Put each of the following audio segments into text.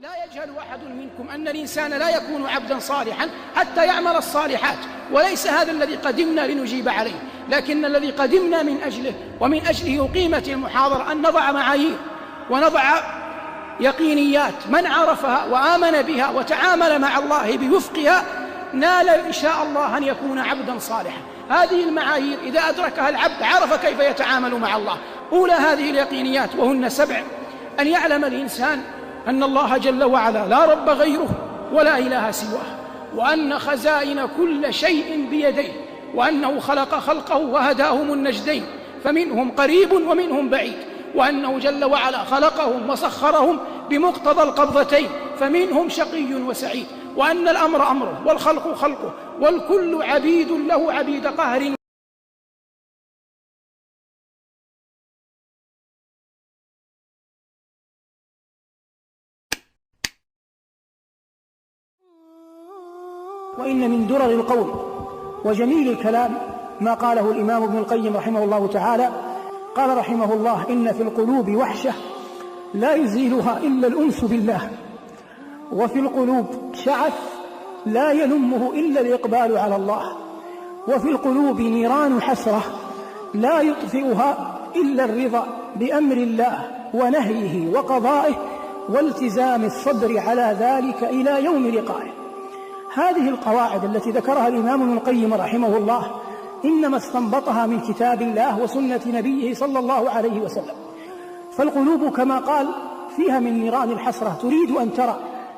لا يجهل أحد منكم أن الإنسان لا يكون عبدا صالحا حتى يعمل الصالحات، وليس هذا الذي قدمنا لنجيب عليه، لكن الذي قدمنا من أجله ومن أجله أقيمت المحاضرة أن نضع معايير ونضع يقينيات. من عرفها وآمن بها وتعامل مع الله بوفقها نال إن شاء الله أن يكون عبدا صالحا. هذه المعايير إذا أدركها العبد عرف كيف يتعامل مع الله. أولى هذه اليقينيات وهن 7، أن يعلم الإنسان أن الله جل وعلا لا رب غيره ولا إله سواه، وأن خزائن كل شيء بيديه، وأنه خلق خلقه وهداهم النجدين فمنهم قريب ومنهم بعيد، وأنه جل وعلا خلقهم وسخرهم بمقتضى القبضتين فمنهم شقي وسعيد، وأن الأمر أمره والخلق خلقه والكل عبيد له عبيد قهر. وإن من درر القول وجميل الكلام ما قاله الإمام ابن القيم رحمه الله تعالى. قال رحمه الله: إن في القلوب وحشة لا يزيلها إلا الأنس بالله، وفي القلوب شعث لا يلمه إلا الإقبال على الله، وفي القلوب نيران حسرة لا يطفئها إلا الرضا بأمر الله ونهيه وقضائه والتزام الصبر على ذلك إلى يوم لقائه. هذه القواعد التي ذكرها الإمام ابن القيم رحمه الله إنما استنبطها من كتاب الله وسنة نبيه صلى الله عليه وسلم. فالقلوب كما قال فيها من نيران الحسرة،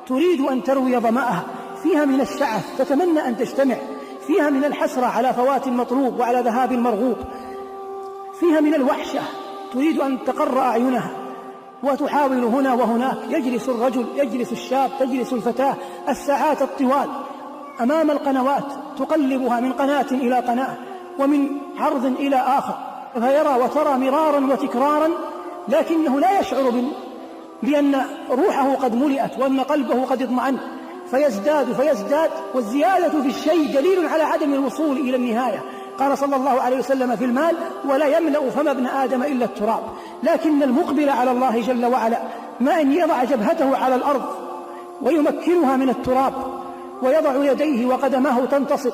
تريد أن تروي ظمأها، فيها من الشعث تتمنى أن تجتمع، فيها من الحسرة على فوات المطلوب وعلى ذهاب المرغوب، فيها من الوحشة تريد أن تقر أعينها وتحاول هنا وهناك. يجلس الرجل، يجلس الشاب، تجلس الفتاة الساعات الطوال أمام القنوات تقلبها من قناة إلى قناة ومن عرض إلى آخر، فيرى وترى مرارا وتكرارا، لكنه لا يشعر بأن روحه قد ملئت وأن قلبه قد اطمأن، فيزداد، والزيادة في الشيء دليل على عدم الوصول إلى النهاية. قال صلى الله عليه وسلم في المال: ولا يملأ فم ابن آدم إلا التراب. لكن المقبل على الله جل وعلا ما أن يضع جبهته على الأرض ويمكنها من التراب ويضع يديه وقدمه تنتصب،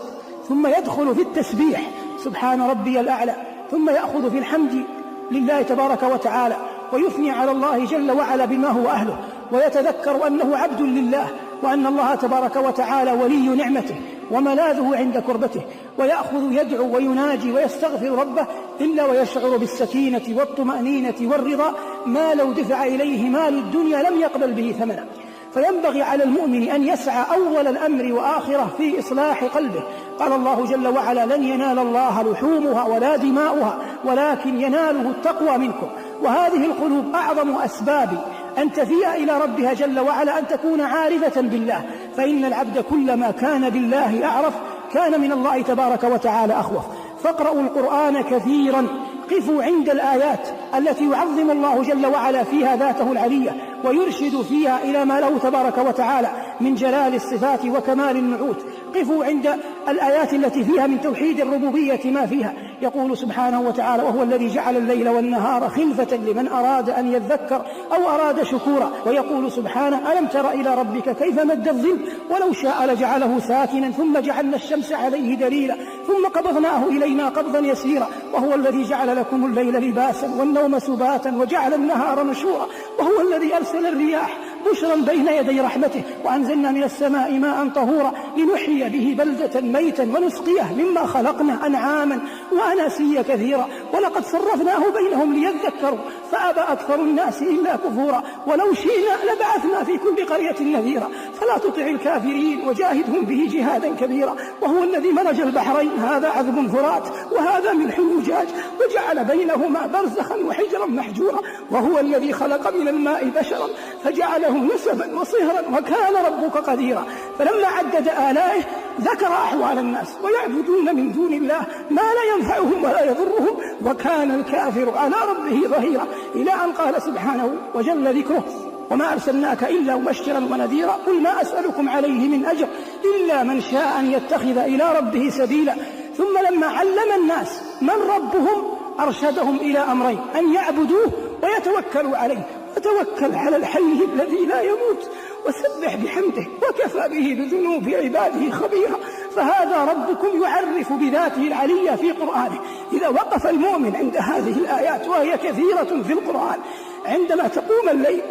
ثم يدخل في التسبيح سبحان ربي الأعلى، ثم يأخذ في الحمد لله تبارك وتعالى ويثني على الله جل وعلا بما هو أهله، ويتذكر أنه عبد لله وأن الله تبارك وتعالى ولي نعمته وملاذه عند كربته، ويأخذ يدعو ويناجي ويستغفر ربه إلا ويشعر بالسكينة والطمأنينة والرضا ما لو دفع إليه مال الدنيا لم يقبل به ثمنا. فينبغي على المؤمن أن يسعى أول الأمر وآخره في إصلاح قلبه. قال الله جل وعلا: لن ينال الله لحومها ولا دماؤها ولكن يناله التقوى منكم. وهذه القلوب أعظم أسباب أن تفيء إلى ربها جل وعلا أن تكون عارفة بالله، فإن العبد كلما كان بالله أعرف كان من الله تبارك وتعالى أخوف. فاقرأوا القرآن كثيرا، قفوا عند الآيات التي يعظم الله جل وعلا فيها ذاته العلية ويرشد فيها إلى ما له تبارك وتعالى من جلال الصفات وكمال النعوت. قفوا عند الآيات التي فيها من توحيد الربوبية ما فيها. يقول سبحانه وتعالى: وهو الذي جعل الليل والنهار خلفة لمن أراد أن يذكر أو أراد شكورا. ويقول سبحانه: ألم تر إلى ربك كيف مد الظل ولو شاء لجعله ساكنا ثم جعلنا الشمس عليه دليلا ثم قبضناه إلينا قبضا يسيرا. وهو الذي جعل لكم الليل لباسا والنوم سباتا وجعل النهار نشورا. وهو الذي أرسل الرياح بشرا بين يدي رحمته وأنزلنا من السماء ماء طهورا لنحيي به بلدة ميتا ونسقيه مما خلقنا أنعاما وأناسيا كثيرا. ولقد صرفناه بينهم ليذكروا فأبى أكثر الناس إلا كفورا. ولو شئنا لبعثنا في كل قرية نذيرا فلا تطع الكافرين وجاهدهم به جهادا كبيرا. وهو الذي مرج البحرين هذا عذب فرات وهذا ملح أجاج وجعل بينهما برزخا وحجرا محجورا. وهو الذي خلق من الماء بشرا فجعله نسبا وصهرا وكان ربك قديرا. فلما عدد آلائه ذكر أحوال الناس ويعبدون من دون الله ما لا ينفعهم ولا يضرهم وكان الكافر على ربه ظهيرا، إلى أن قال سبحانه وجل ذكره: وما أرسلناك إلا مبشرا ونذيرا قل ما أسألكم عليه من أجر إلا من شاء أن يتخذ إلى ربه سبيلا. ثم لما علم الناس من ربهم أرشدهم إلى أمرين: أن يعبدوه ويتوكلوا عليه. فتوكل على الحي الذي لا يموت وسبح بحمده وكفى به بذنوب عباده خبيرا. فهذا ربكم يعرف بذاته العلية في قرآنه. إذا وقف المؤمن عند هذه الآيات وهي كثيرة في القرآن، عندما تقوم الليل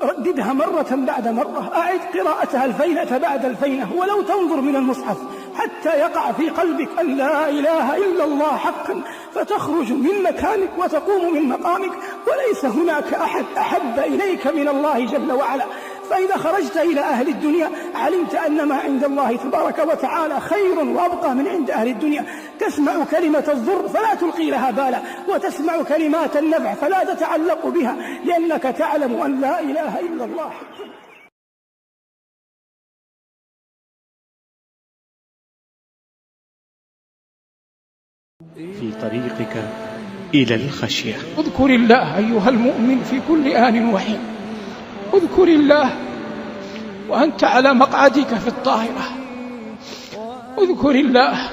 رددها مرة بعد مرة، أعد قراءتها الفينة بعد الفينة، ولو تنظر من المصحف حتى يقع في قلبك أن لا إله إلا الله حقا، فتخرج من مكانك وتقوم من مقامك، وليس هناك أحد أحب إليك من الله جل وعلا. فإذا خرجت إلى أهل الدنيا علمت أن ما عند الله تبارك وتعالى خير وأبقى من عند أهل الدنيا. تسمع كلمة الضر فلا تلقي لها بالا، وتسمع كلمات النفع فلا تتعلق بها، لأنك تعلم أن لا إله إلا الله. في طريقك إلى الخشية. اذكر الله أيها المؤمن في كل آن وحين. اذكر الله وأنت على مقعدك في الطائرة. اذكر الله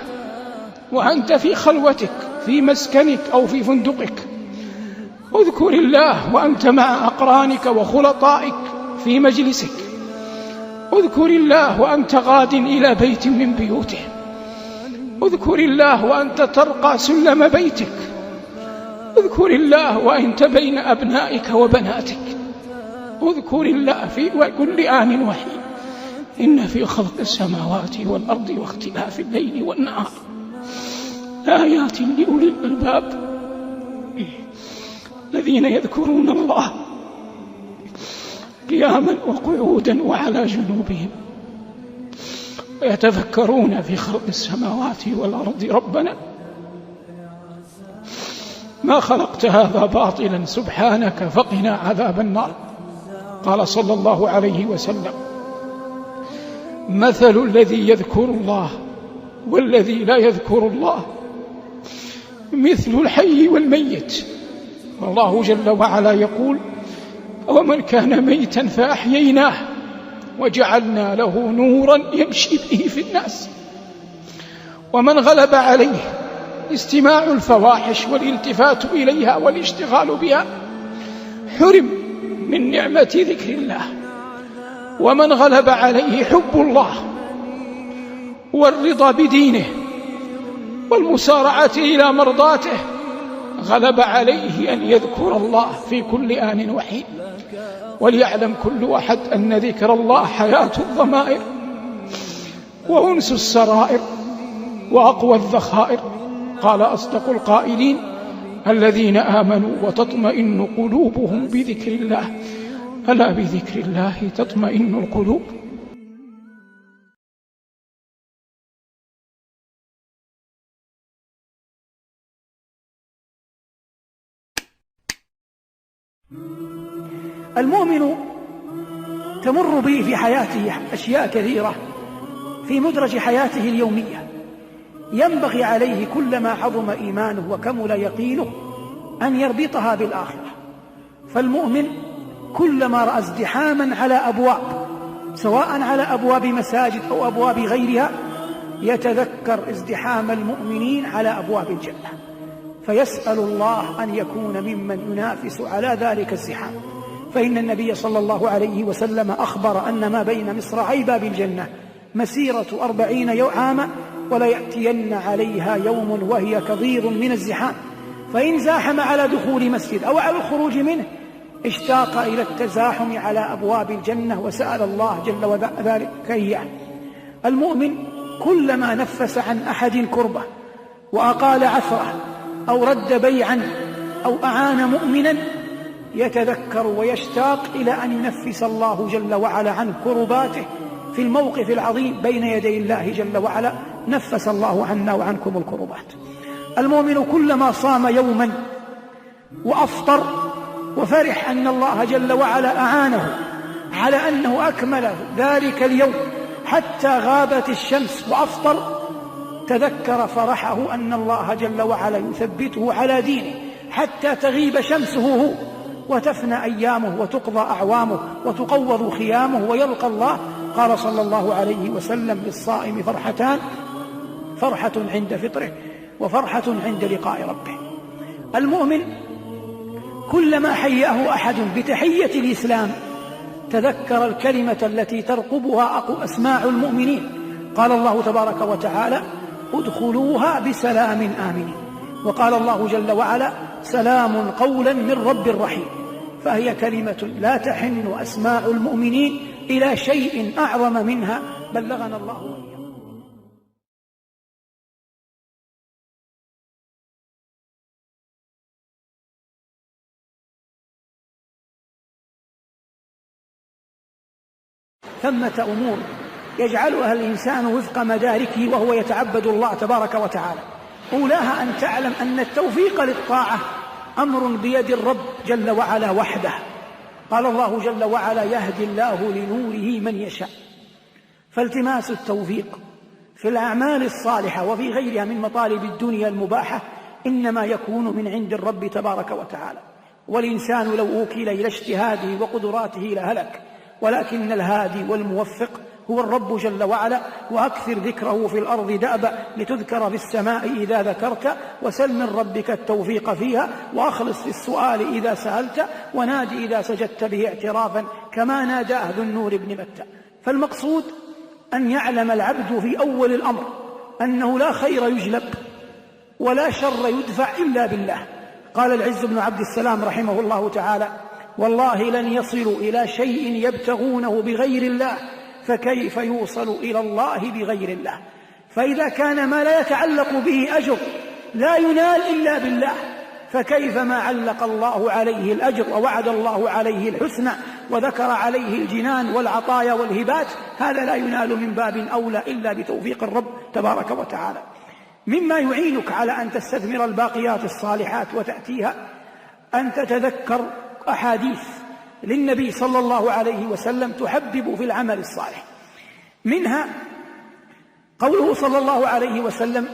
وأنت في خلوتك في مسكنك أو في فندقك. اذكر الله وأنت مع أقرانك وخلطائك في مجلسك. اذكر الله وأنت غاد إلى بيت من بيوته. اذكر الله وأنت ترقى سلم بيتك. اذكر الله وأنت بين أبنائك وبناتك. اذكر الله في كل آن وحين. إن في خلق السماوات والأرض واختلاف الليل والنهار آيات لأولي الألباب الذين يذكرون الله قياما وقعودا وعلى جنوبهم ويتفكرون في خلق السماوات والأرض ربنا ما خلقت هذا باطلا سبحانك فقنا عذاب النار. قال صلى الله عليه وسلم: مثل الذي يذكر الله والذي لا يذكر الله مثل الحي والميت. والله جل وعلا يقول: ومن كان ميتا فأحييناه وجعلنا له نورا يمشي به في الناس. ومن غلب عليه استماع الفواحش والالتفات إليها والاشتغال بها حرم من نعمة ذكر الله. ومن غلب عليه حب الله والرضا بدينه والمسارعة إلى مرضاته غلب عليه أن يذكر الله في كل آن وحين. وليعلم كل أحد أن ذكر الله حياة الضمائر وأنس السرائر وأقوى الذخائر. قال أصدق القائلين: الذين آمنوا وتطمئن قلوبهم بذكر الله، ألا بذكر الله تطمئن القلوب. المؤمن تمر به في حياته أشياء كثيرة في مدرج حياته اليومية، ينبغي عليه كلما عظم إيمانه وكمل يقينه أن يربطها بالآخرة. فالمؤمن كلما رأى ازدحاما على أبواب، سواء على أبواب مساجد أو أبواب غيرها، يتذكر ازدحام المؤمنين على أبواب الجنة، فيسأل الله أن يكون ممن ينافس على ذلك الزحام. فإن النبي صلى الله عليه وسلم أخبر أن ما بين مصراعي باب الجنة مسيرة 40 عاما، ولا يأتين عليها يوم وهي كضيض من الزحام، فإن زاحم على دخول مسجد أو على الخروج منه اشتاق إلى التزاحم على أبواب الجنة وسأل الله جل وعلا إياه. المؤمن كلما نفس عن أحد كربة وأقال عثرة أو رد بيعا أو أعان مؤمنا يتذكر ويشتاق إلى أن ينفس الله جل وعلا عن كرباته في الموقف العظيم بين يدي الله جل وعلا. نفس الله عنا وعنكم الكربات. المؤمن كلما صام يوما وأفطر وفرح أن الله جل وعلا أعانه على أنه أكمل ذلك اليوم حتى غابت الشمس وأفطر، تذكر فرحه أن الله جل وعلا يثبته على دينه حتى تغيب شمسه هو وتفنى أيامه وتقضى أعوامه وتقوض خيامه ويلقى الله. قال صلى الله عليه وسلم: للصائم فرحتان، فرحة عند فطره وفرحة عند لقاء ربه. المؤمن كلما حياه أحد بتحية الإسلام تذكر الكلمة التي ترقبها أسماع المؤمنين. قال الله تبارك وتعالى: ادخلوها بسلام آمنين. وقال الله جل وعلا: سلام قولا من رب رحيم. فهي كلمة لا تحن أسماع المؤمنين إلى شيء أعظم منها، بلغنا الله وإياكم. ثمة أمور يجعلها الإنسان وفق مداركه وهو يتعبد الله تبارك وتعالى. أولاها أن تعلم أن التوفيق للطاعة أمر بيد الرب جل وعلا وحده. قال الله جل وعلا: يهدي الله لنوره من يشاء. فالتماس التوفيق في الأعمال الصالحة وفي غيرها من مطالب الدنيا المباحة إنما يكون من عند الرب تبارك وتعالى. والإنسان لو أوكل إلى اجتهاده وقدراته لهلك، ولكن الهادي والموفق هو الرب جل وعلا. وأكثر ذكره في الأرض دأبا لتذكر في السماء إذا ذكرت، وسل من ربك التوفيق فيها، وأخلص في السؤال إذا سألت، ونادي إذا سجدت به اعترافا كما نادى أهل النور بن متى. فالمقصود أن يعلم العبد في أول الأمر أنه لا خير يجلب ولا شر يدفع إلا بالله. قال العز بن عبد السلام رحمه الله تعالى: والله لن يصلوا إلى شيء يبتغونه بغير الله، فكيف يوصل إلى الله بغير الله؟ فإذا كان ما لا يتعلق به أجر لا ينال إلا بالله، فكيف ما علق الله عليه الأجر ووعد الله عليه الحسنى وذكر عليه الجنان والعطايا والهبات؟ هذا لا ينال من باب أولى إلا بتوفيق الرب تبارك وتعالى. مما يعينك على أن تستثمر الباقيات الصالحات وتأتيها أن تتذكر أحاديث للنبي صلى الله عليه وسلم تحبب في العمل الصالح. منها قوله صلى الله عليه وسلم: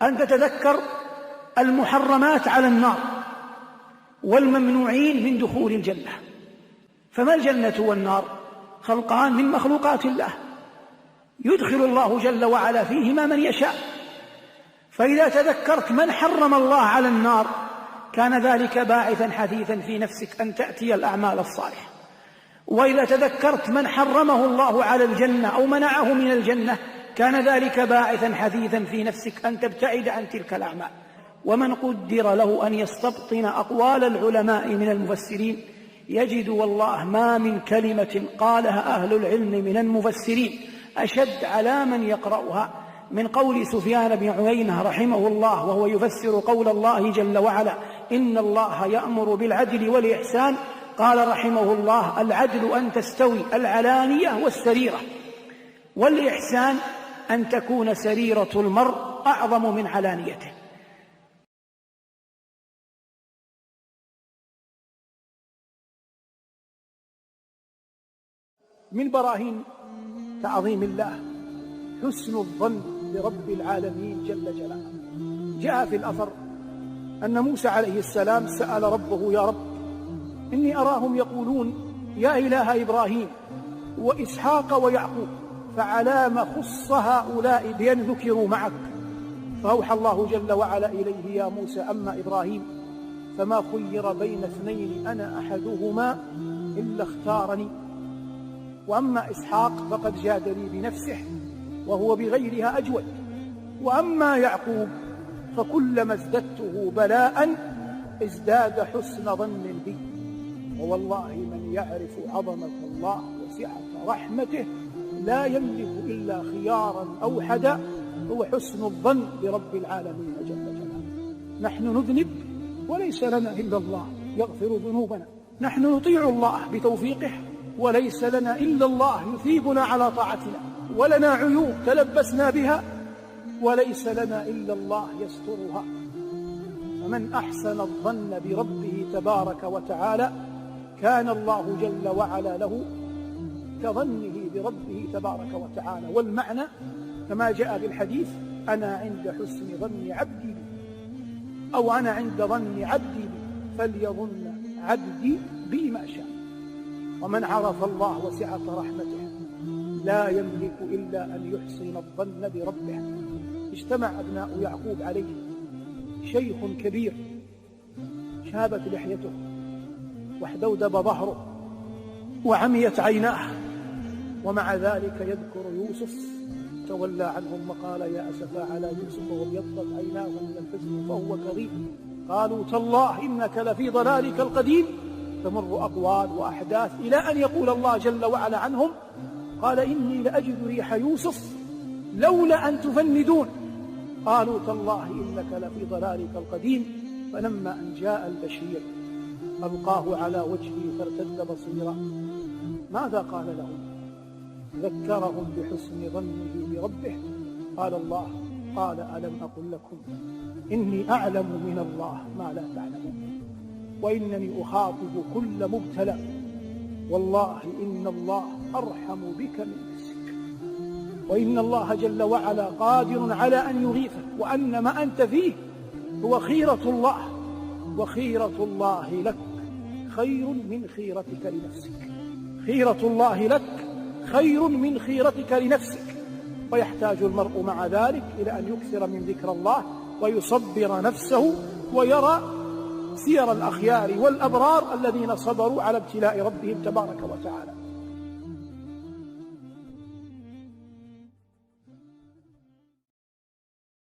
أن تتذكر المحرمات على النار والممنوعين من دخول الجنة. فما الجنة والنار؟ خلقان من مخلوقات الله، يدخل الله جل وعلا فيهما من يشاء. فإذا تذكرت من حرم الله على النار كان ذلك باعثا حثيثا في نفسك أن تأتي الأعمال الصالحة. وإذا تذكرت من حرمه الله على الجنة أو منعه من الجنة كان ذلك باعثا حثيثا في نفسك أن تبتعد عن تلك الأعمال. ومن قدر له أن يستبطن أقوال العلماء من المفسرين يجد والله ما من كلمة قالها أهل العلم من المفسرين أشد على من يقرأها من قول سفيان بن عيينة رحمه الله وهو يفسر قول الله جل وعلا: إن الله يأمر بالعدل والإحسان. قال رحمه الله: العدل أن تستوي العلانية والسريرة، والإحسان أن تكون سريرة المرء أعظم من علانيته. من براهين تعظيم الله حسن الظن برب العالمين جل جلاله. جاء في الأثر أن موسى عليه السلام سأل ربه: يا رب، إني أراهم يقولون يا إله إبراهيم وإسحاق ويعقوب، فعلام خص هؤلاء بأن ذكروا معك؟ فأوحى الله جل وعلا إليه: يا موسى، أما إبراهيم فما خير بين اثنين أنا أحدهما إلا اختارني، وأما إسحاق فقد جادني بنفسه وهو بغيرها أجود، وأما يعقوب فكلما ازددته بلاء ازداد حسن ظن بي، ووالله من يعرف عظمة الله وسعة رحمته لا يملك إلا خيارا أوحدا، هو حسن الظن برب العالمين جل جلاله. نحن نذنب وليس لنا إلا الله يغفر ذنوبنا، نحن نطيع الله بتوفيقه وليس لنا إلا الله يثيبنا على طاعتنا، ولنا عيوب تلبسنا بها وليس لنا إلا الله يسترها. فمن أحسن الظن بربه تبارك وتعالى كان الله جل وعلا له كظنه بربه تبارك وتعالى. والمعنى كما جاء بالحديث: أنا عند حسن ظن عبدي بي، أو أنا عند ظن عبدي بي فليظن عبدي بي ما شاء. ومن عرف الله وسعة رحمته لا يملك إلا أن يحسن الظن بربه. اجتمع أبناء يعقوب عليه شيخ كبير شابت لحيته واحدودب ظهره وعميت عيناه، ومع ذلك يذكر يوسف تولى عنهم وقال يا أسفا على يوسف وابيضت عيناه من الحزن فهو كظيم. قالوا تالله إنك لفي ضلالك القديم. تمر أقوال وأحداث إلى أن يقول الله جل وعلا عنهم قال إني لأجد ريح يوسف لولا أن تفندون. قالوا تالله إنك لفي ضلالك القديم. فلما أن جاء البشير ألقاه على وجهه فارتد بصيرا. ماذا قال لهم؟ ذكرهم بحسن ظنه بربه. قال الله قال ألم أقل لكم إني أعلم من الله ما لا تعلمون وإنني أخاطب كل مبتلى والله إن الله أرحم بك من نفسك وإن الله جل وعلا قادر على أن يغيثك وأن ما أنت فيه هو خيرة الله وخيرة الله لك خير من خيرتك لنفسك. خيرة الله لك خير من خيرتك لنفسك. ويحتاج المرء مع ذلك إلى أن يكثر من ذكر الله ويصبر نفسه ويرى سير الأخيار والأبرار الذين صبروا على ابتلاء ربهم تبارك وتعالى.